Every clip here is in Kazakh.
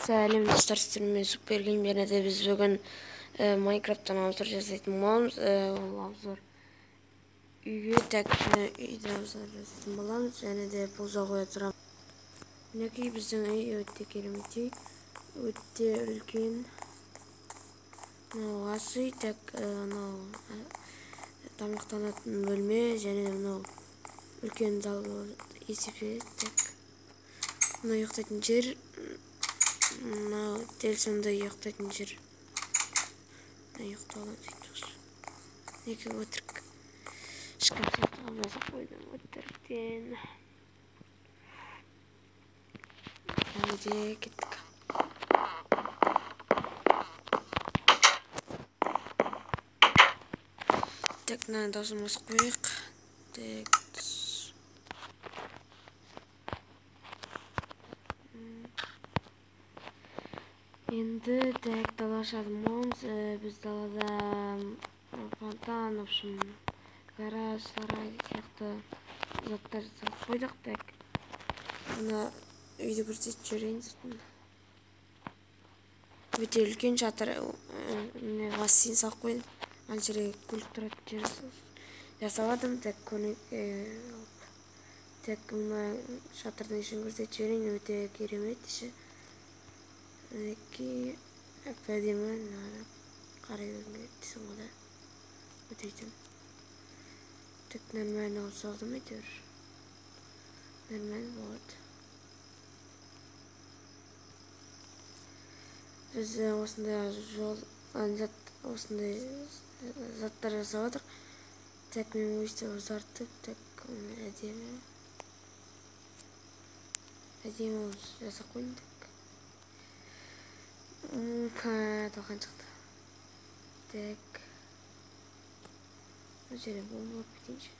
Сәлем достар, сіздермен Супергейм және де біз бүгін Майнкрафттан обзор жасайтын боламыз. Ол обзор үйге үйде обзор жасайтын боламыз және де пауза қоя тұрамыз. Мінекей біздің үй өте керемет үй, өте үлкен. Мынау ас үй, мынау тамақтанатын бөлме және де мынау үлкен зал есеп береді. Мынау ұйықтайтын жер. Мынау дәл сондай ұйықтайтын жер. Ұйықтауға сөйтіп осы. Неге өтірік шкаф сияқты жасап қойдым өтіріктен. Әуде кеттік. Мына даусымыз қойық. Енді дала шалмамыз. Біз далада фонтан, в общем, гараж, сарай сияқты заттар салып қойдық. Мына үйді көрсетіп жіберейін сіздерге. Өте үлкен шатыр, бассейн салып қойдым. Ана жерге көлік тұратын жер жасаватым. Мына шатырдың ішін көрсетіп жіберейін. Өте керемет іші. Мінекей әдемі қарай көрсетсің ғой да. Өтейтін. Нормально олсалдым әйтеуір. Нормально болады. Біз осындай заттар жасап отырық. Мен өйстіп ұзартып, әдемі жасап қойдым. Талқан шықты. Бұл жерде болып кетейінші.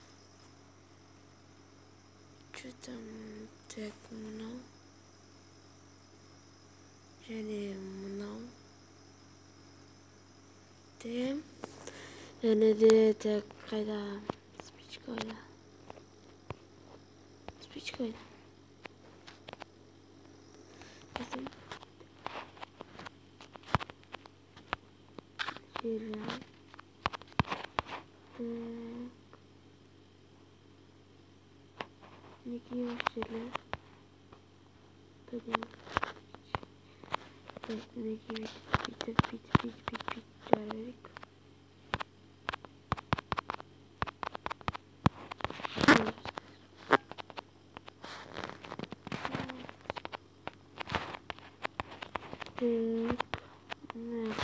Что там? Мынау. Және мынау. Және де қайда? Спичка қайда? Спичка қайда? Жері. Мінекей осы жерлер. Мінекей бүйтіп жара берейік.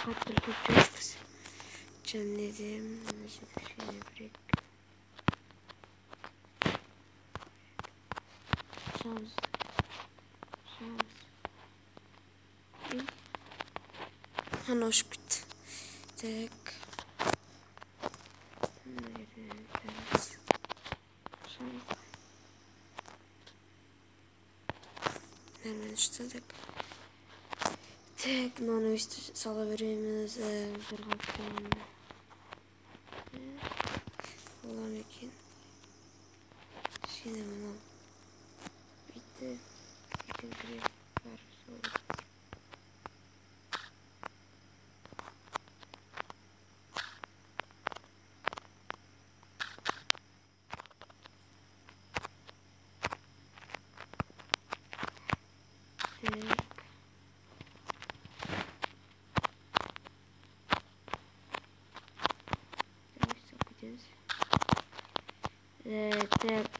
Қатты үлкеп жоқпыз. Және де кішкене бірек. Шамыз. Ана ұшып кетті. Нормально ұшты. Мынаны өйстіп сала береміз. Бір қалтқан. Олар екен. Кішкене мынау. Бүйтіп. Екіншірек бар.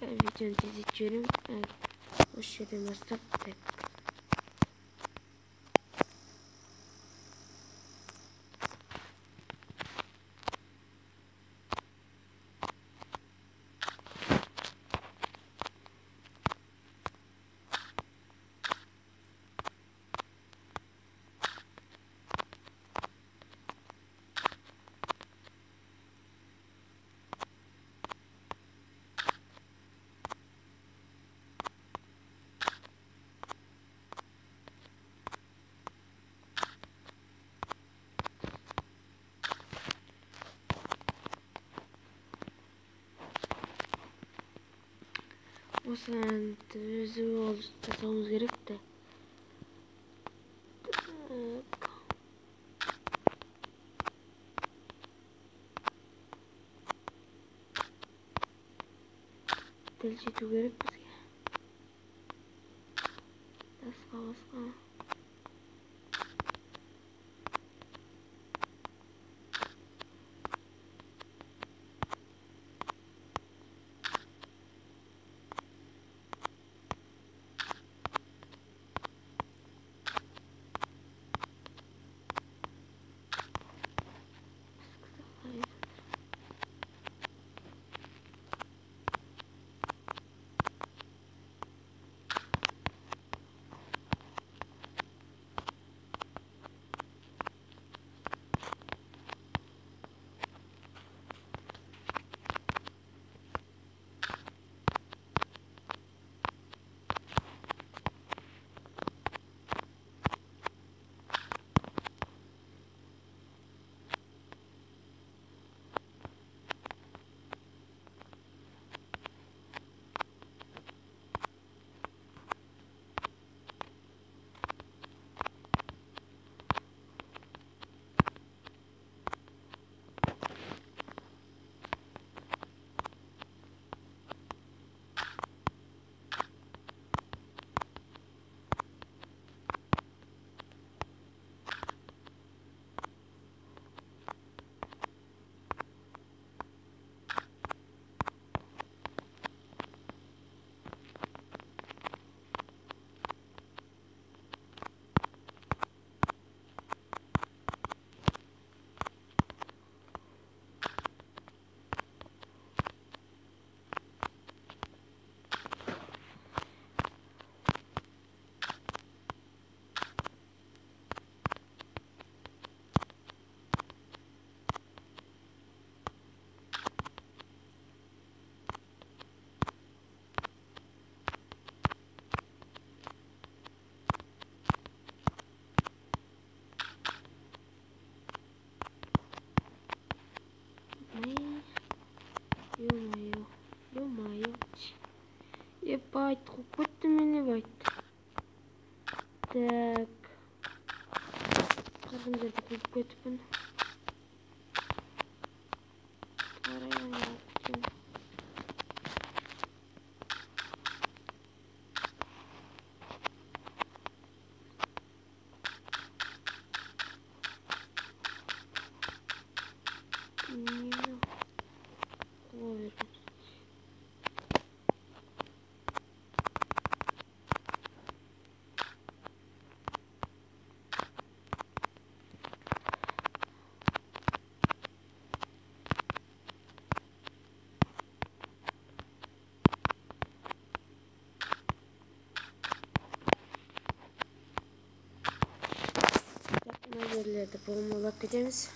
Видеоны тездетіп жіберем. Осы жерден бастап. Осыны өзі жасауымыз керек те. тіл жету керек бізге. Басқа. Ё-моё. Ебать, какой ты меня бать. Так. Қырғын жерді қойып кетіппін. Жерлерді бұрымлап кетеміз.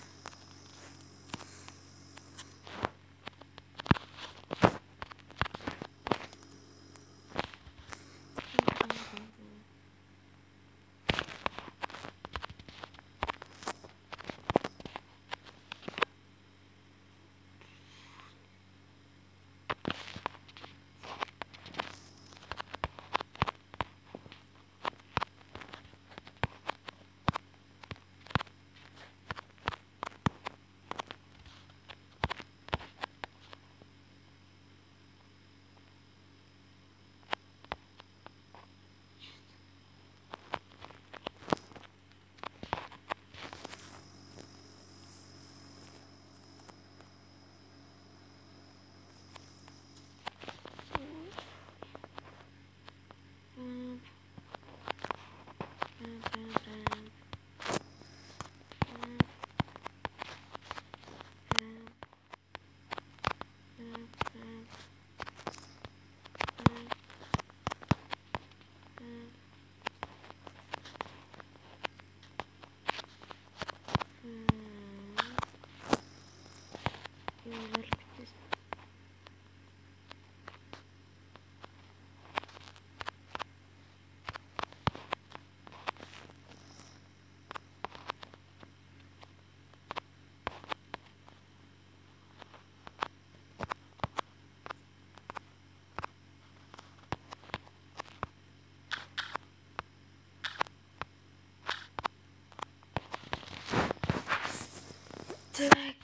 Так,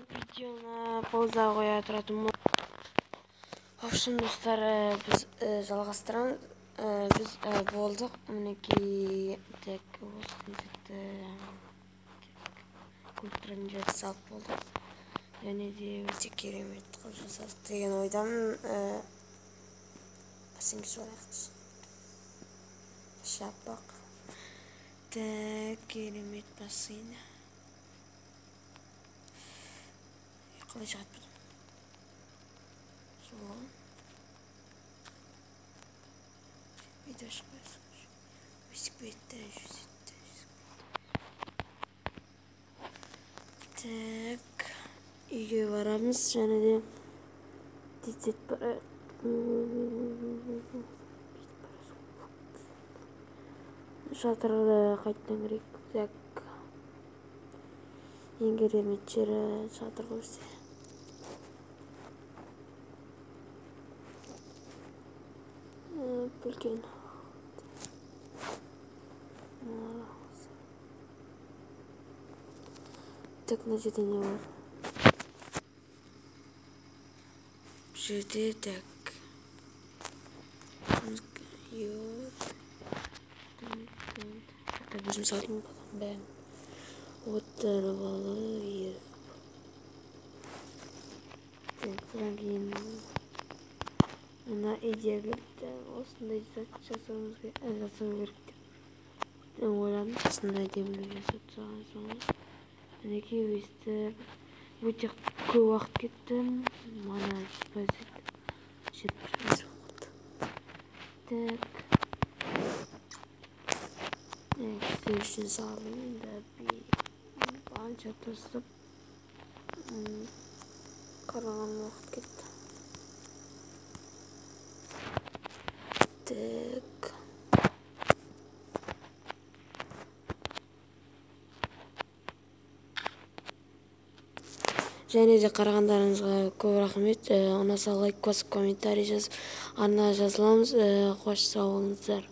видеоны пауза қоя тұратынмын. ушун достор, биз жалгастырамыз. Биз болдук. Мынакей так культураны салып болдук. Және де өте керемет кылып жасадык деген ойдамын. Басыңыз баракчы. Шапак. Так, керемет бассейн. Калай чыгат бул? Сол. Видош коюш. Бисквиттер жүзүттер. Так, үйгө барабыз, және де тизет бар. Шатырды кайттан керек. Так. Ең керемет жері шатыр көрсе. Үлкен. Так, мына жерде не бар? Бұл жерде так. Йоп. Так, өзім салдым бәм. Отырып алып. Так, содан кейін мына идеалікті осындай жасауымыз керек деп ойладым. Осындай демлеу жасап тастаған соң. Мінекей өстіп өте көп уақыт кетті. Мана жетпіс уақыт. Так. Сіздер үшін салдым. Енді бір қанша тосып қараған уақыт кетті. Так. Және де қарағандарыңызға көп рахмет. Ұнаса лайк басып, комментарий жазып, арна жазыламыз. Қош сау болыңыздар.